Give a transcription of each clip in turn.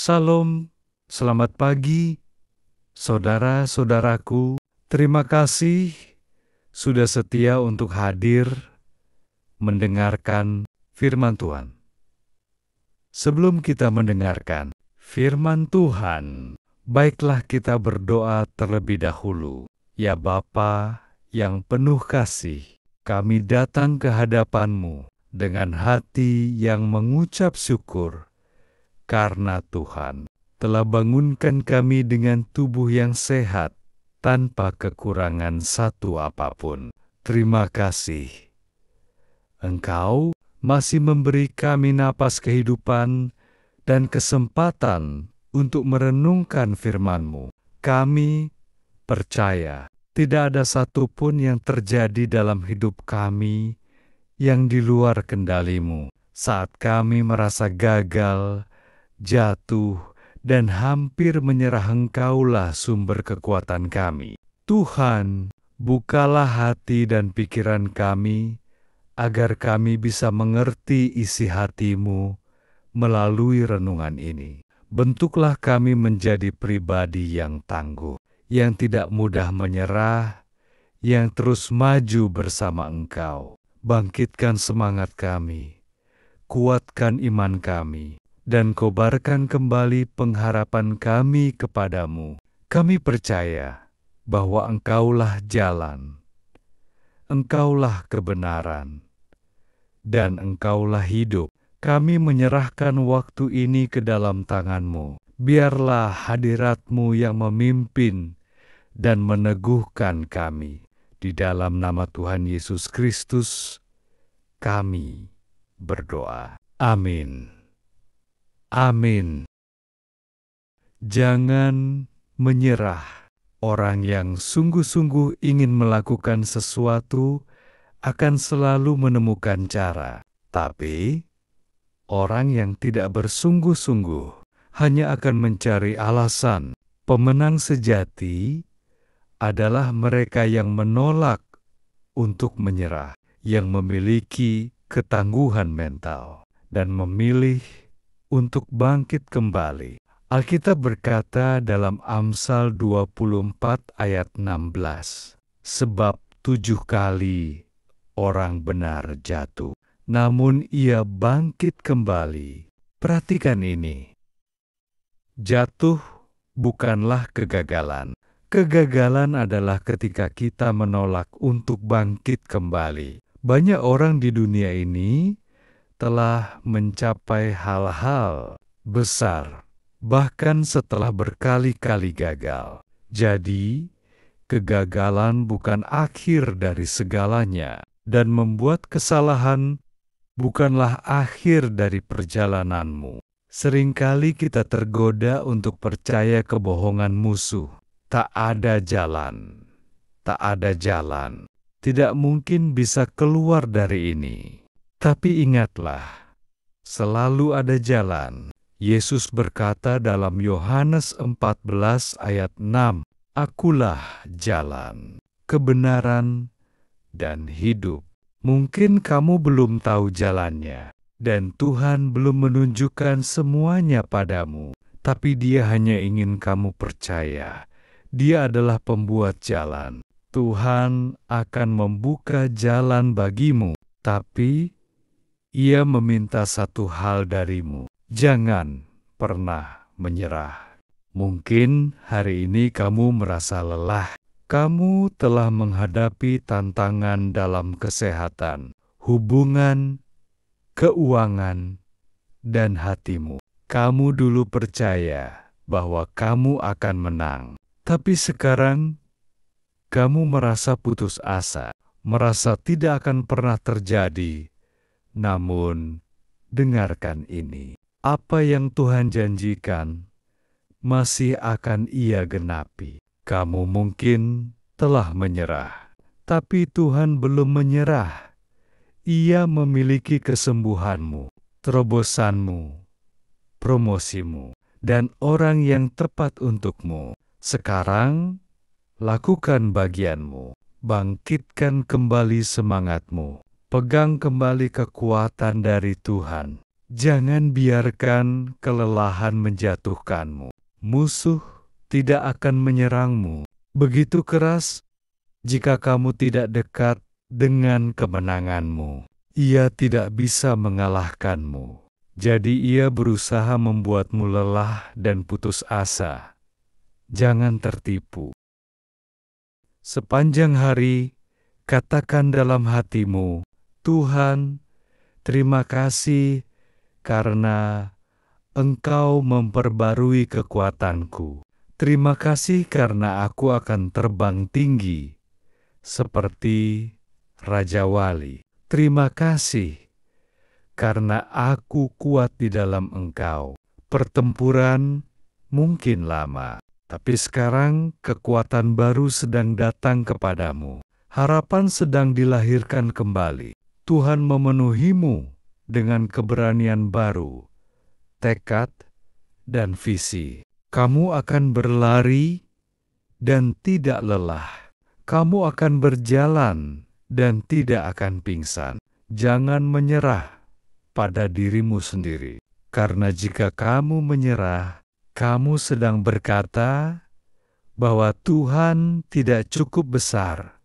Salam, selamat pagi, saudara-saudaraku. Terima kasih sudah setia untuk hadir mendengarkan firman Tuhan. Sebelum kita mendengarkan firman Tuhan, baiklah kita berdoa terlebih dahulu. Ya Bapa yang penuh kasih, kami datang ke hadapan-Mu dengan hati yang mengucap syukur, karena Tuhan telah bangunkan kami dengan tubuh yang sehat, tanpa kekurangan satu apapun. Terima kasih. Engkau masih memberi kami napas kehidupan dan kesempatan untuk merenungkan firman-Mu. Kami percaya tidak ada satupun yang terjadi dalam hidup kami yang di luar kendali-Mu. Saat kami merasa gagal, jatuh, dan hampir menyerah, Engkaulah sumber kekuatan kami. Tuhan, bukalah hati dan pikiran kami, agar kami bisa mengerti isi hati-Mu melalui renungan ini. Bentuklah kami menjadi pribadi yang tangguh, yang tidak mudah menyerah, yang terus maju bersama Engkau. Bangkitkan semangat kami, kuatkan iman kami, dan kobarkan kembali pengharapan kami kepadamu. Kami percaya bahwa Engkaulah jalan, Engkaulah kebenaran, dan Engkaulah hidup. Kami menyerahkan waktu ini ke dalam tangan-Mu. Biarlah hadirat-Mu yang memimpin dan meneguhkan kami. Di dalam nama Tuhan Yesus Kristus, kami berdoa. Amin. Amin. Jangan menyerah. Orang yang sungguh-sungguh ingin melakukan sesuatu akan selalu menemukan cara. Tapi, orang yang tidak bersungguh-sungguh hanya akan mencari alasan. Pemenang sejati adalah mereka yang menolak untuk menyerah, yang memiliki ketangguhan mental, dan memilih untuk bangkit kembali. Alkitab berkata dalam Amsal 24 ayat 16, sebab 7 kali orang benar jatuh, namun ia bangkit kembali. Perhatikan ini. Jatuh bukanlah kegagalan. Kegagalan adalah ketika kita menolak untuk bangkit kembali. Banyak orang di dunia ini telah mencapai hal-hal besar, bahkan setelah berkali-kali gagal. Jadi, kegagalan bukan akhir dari segalanya, dan membuat kesalahan bukanlah akhir dari perjalananmu. Seringkali kita tergoda untuk percaya kebohongan musuh. Tak ada jalan, tak ada jalan, tidak mungkin bisa keluar dari ini. Tapi ingatlah, selalu ada jalan. Yesus berkata dalam Yohanes 14 ayat 6, Akulah jalan, kebenaran, dan hidup. Mungkin kamu belum tahu jalannya, dan Tuhan belum menunjukkan semuanya padamu, tapi Dia hanya ingin kamu percaya. Dia adalah pembuat jalan. Tuhan akan membuka jalan bagimu, tapi Ia meminta satu hal darimu. Jangan pernah menyerah. Mungkin hari ini kamu merasa lelah. Kamu telah menghadapi tantangan dalam kesehatan, hubungan, keuangan, dan hatimu. Kamu dulu percaya bahwa kamu akan menang. Tapi sekarang, kamu merasa putus asa, merasa tidak akan pernah terjadi. Namun, dengarkan ini. Apa yang Tuhan janjikan, masih akan Ia genapi. Kamu mungkin telah menyerah, tapi Tuhan belum menyerah. Ia memiliki kesembuhanmu, terobosanmu, promosimu, dan orang yang tepat untukmu. Sekarang, lakukan bagianmu. Bangkitkan kembali semangatmu. Pegang kembali kekuatan dari Tuhan. Jangan biarkan kelelahan menjatuhkanmu. Musuh tidak akan menyerangmu begitu keras jika kamu tidak dekat dengan kemenanganmu. Ia tidak bisa mengalahkanmu. Jadi ia berusaha membuatmu lelah dan putus asa. Jangan tertipu. Sepanjang hari, katakan dalam hatimu, Tuhan, terima kasih karena Engkau memperbarui kekuatanku. Terima kasih karena aku akan terbang tinggi, seperti Raja Wali. Terima kasih karena aku kuat di dalam Engkau. Pertempuran mungkin lama, tapi sekarang kekuatan baru sedang datang kepadamu. Harapan sedang dilahirkan kembali. Tuhan memenuhimu dengan keberanian baru, tekad, dan visi. Kamu akan berlari dan tidak lelah. Kamu akan berjalan dan tidak akan pingsan. Jangan menyerah pada dirimu sendiri. Karena jika kamu menyerah, kamu sedang berkata bahwa Tuhan tidak cukup besar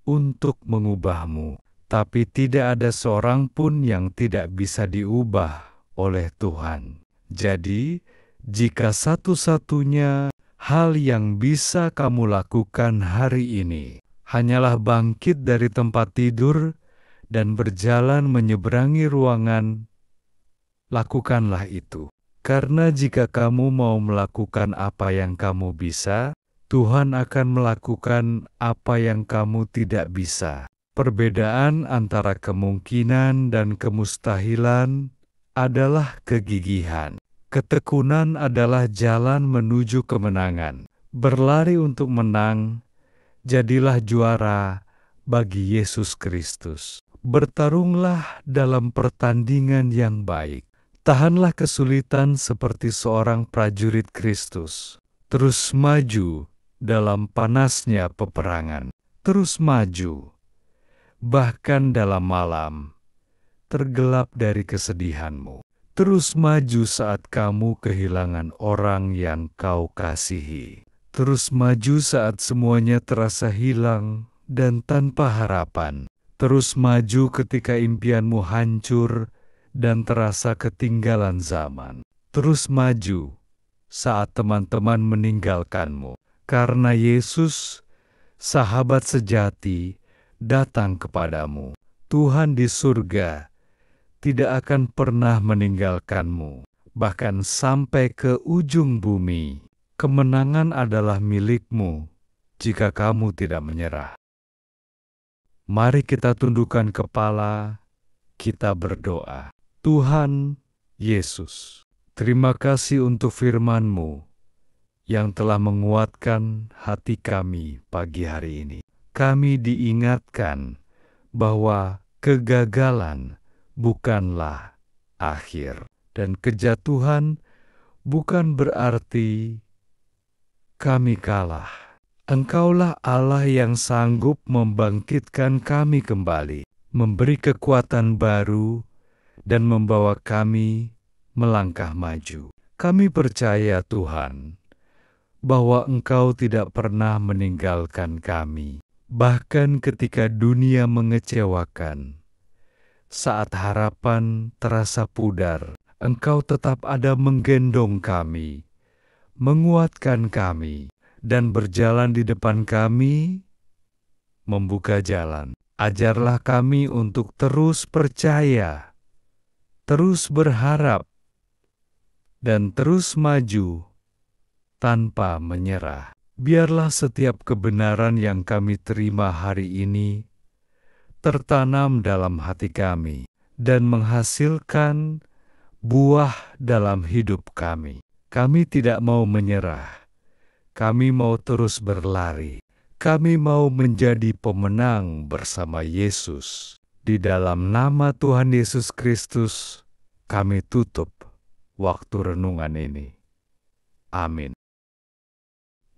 untuk mengubahmu. Tapi tidak ada seorang pun yang tidak bisa diubah oleh Tuhan. Jadi, jika satu-satunya hal yang bisa kamu lakukan hari ini hanyalah bangkit dari tempat tidur dan berjalan menyeberangi ruangan, lakukanlah itu. Karena jika kamu mau melakukan apa yang kamu bisa, Tuhan akan melakukan apa yang kamu tidak bisa. Perbedaan antara kemungkinan dan kemustahilan adalah kegigihan. Ketekunan adalah jalan menuju kemenangan. Berlari untuk menang, jadilah juara bagi Yesus Kristus. Bertarunglah dalam pertandingan yang baik. Tahanlah kesulitan seperti seorang prajurit Kristus. Terus maju dalam panasnya peperangan. Terus maju, bahkan dalam malam tergelap dari kesedihanmu. Terus maju saat kamu kehilangan orang yang kau kasihi. Terus maju saat semuanya terasa hilang dan tanpa harapan. Terus maju ketika impianmu hancur dan terasa ketinggalan zaman. Terus maju saat teman-teman meninggalkanmu. Karena Yesus, sahabat sejati, datang kepadamu. Tuhan di surga tidak akan pernah meninggalkanmu, bahkan sampai ke ujung bumi. Kemenangan adalah milikmu jika kamu tidak menyerah. Mari kita tundukkan kepala, kita berdoa. Tuhan Yesus, terima kasih untuk firman-Mu yang telah menguatkan hati kami pagi hari ini. Kami diingatkan bahwa kegagalan bukanlah akhir, dan kejatuhan bukan berarti kami kalah. Engkaulah Allah yang sanggup membangkitkan kami kembali, memberi kekuatan baru, dan membawa kami melangkah maju. Kami percaya, Tuhan, bahwa Engkau tidak pernah meninggalkan kami, bahkan ketika dunia mengecewakan. Saat harapan terasa pudar, Engkau tetap ada menggendong kami, menguatkan kami, dan berjalan di depan kami, membuka jalan. Ajarlah kami untuk terus percaya, terus berharap, dan terus maju tanpa menyerah. Biarlah setiap kebenaran yang kami terima hari ini tertanam dalam hati kami dan menghasilkan buah dalam hidup kami. Kami tidak mau menyerah. Kami mau terus berlari. Kami mau menjadi pemenang bersama Yesus. Di dalam nama Tuhan Yesus Kristus, kami tutup waktu renungan ini. Amin.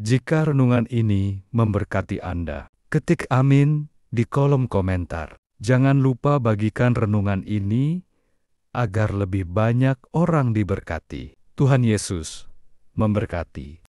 Jika renungan ini memberkati Anda, ketik amin di kolom komentar. Jangan lupa bagikan renungan ini agar lebih banyak orang diberkati. Tuhan Yesus memberkati.